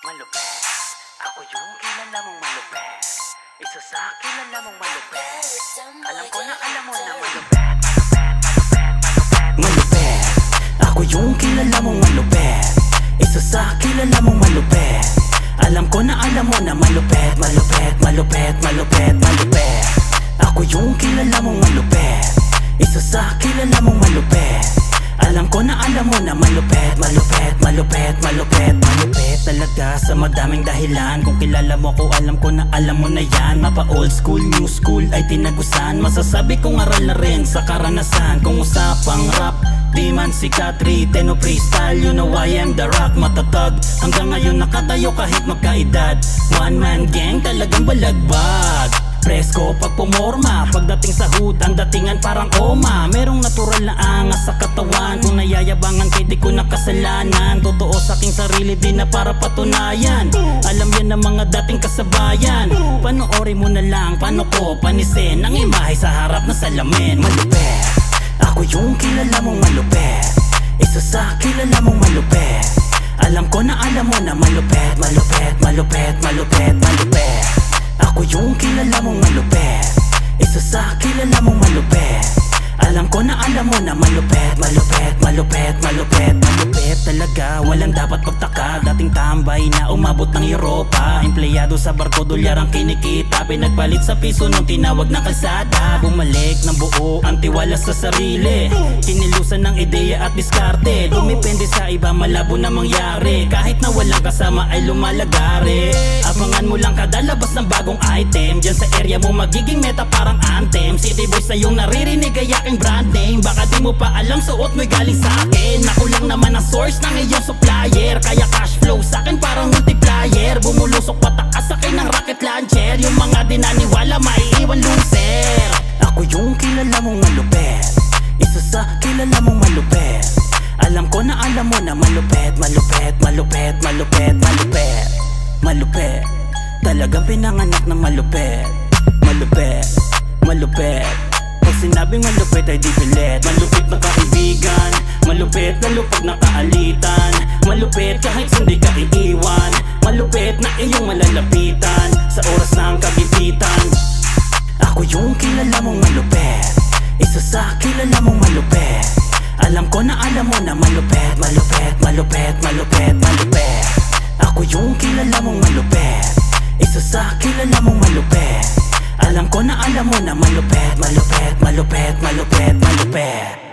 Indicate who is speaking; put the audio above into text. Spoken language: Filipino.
Speaker 1: malupet. Ako yung kilala mong malupet. Isa sa kilala mong malupet. Alam ko na alam mo na malupet.
Speaker 2: Malupet. Ako yung kilala mong malupet. Isa sa kilala mong malupet. Alam ko na alam mo na malupet. Malupet, malupet, malupet, malupet. Ako yung kilala mong malupet. Isa sa kilala mong malupet. Alam ko na alam mo na malupet. Malupet, malupet, malupet, malupet talaga sa madaming dahilan. Kung kilala mo ko, alam ko na alam mo na yan. Mapa old school, new school ay tinagusan. Masasabi kong aral na rin sa karanasan. Kung usapang rap, di man sikat, written o freestyle, you know I am the rock. Matatag, hanggang ngayon nakatayo kahit magkaedad. One man gang, talagang balagbag. Presko pag pumorma, pagdating sa hood, ang datingan parang oma. Merong natural na angas sa katawan. Kung nayayabangan kay di ko nakasalanan. Totoo sa aking sarili, di na para patunayan. Alam yan ng mga dating kasabayan. Panoorin mo na lang, paano ko panisin ang imahe sa harap na salamin. Malupet. Ako yung kilala mong malupet. Isa sa kilala mong malupet. Alam ko na alam mo na malupet. Malupet, malupet, malupet, malupet. Ako yung kilala mong malupet. Isa sa kilala mong malupet. Alam ko na alam mo na malupet. Malupet, malupet, malupet, malupet talaga, walang dapat pagtaka. Dating tambay na umabot ng Europa. Empleyado sa barko, dolyar ang kinikita. Pinagpalit sa piso nung tinawag ng kalsada. Bumalik ng buo ang tiwala sa sarili. Kinilusan ng ideya at diskarte. Dumipende sa iba, malabo na mangyari. Kahit na walang kasama ay lumalagari. Abangan mo lang kada labas ng bagong item. Diyan sa area mo magiging meta parang anthem. City boys na yung naririnig ay aking brand name. Baka di mo pa alam, suot mo'y galing sa akin. Ako lang naman ang source ng iyong supplier. Kaya cash flow sa akin parang multiplier. Bumulusok patakas sa akin ng rocket launcher. Yung mga di naniwala maiiwan loser. Ako yung kilala mong malupet. Isa sa kilala mong malupet. Alam ko na alam mo na malupet. Malupet, malupet, malupet, malupet. Malupet, talagang pinanganak ng malupet. Malupet, malupet. Pag sinabing malupit ay di pilit. Malupit na kaibigan, malupit na lupag na kaalitan. Malupit kahit hindi ka iiwan. Malupit na iyong malalapitan sa oras ng kagipitan. Ako yung kilala mong malupet. Isa sa kilala mong malupet. Alam ko na alam mo na malupet. Malupet, malupet, malupet, malupet. Ako yung kilala mong malupet. Isa sa kilala mong malupet. Alam ko na alam mo na malupet. Malupet, malupet, malupet, malupet.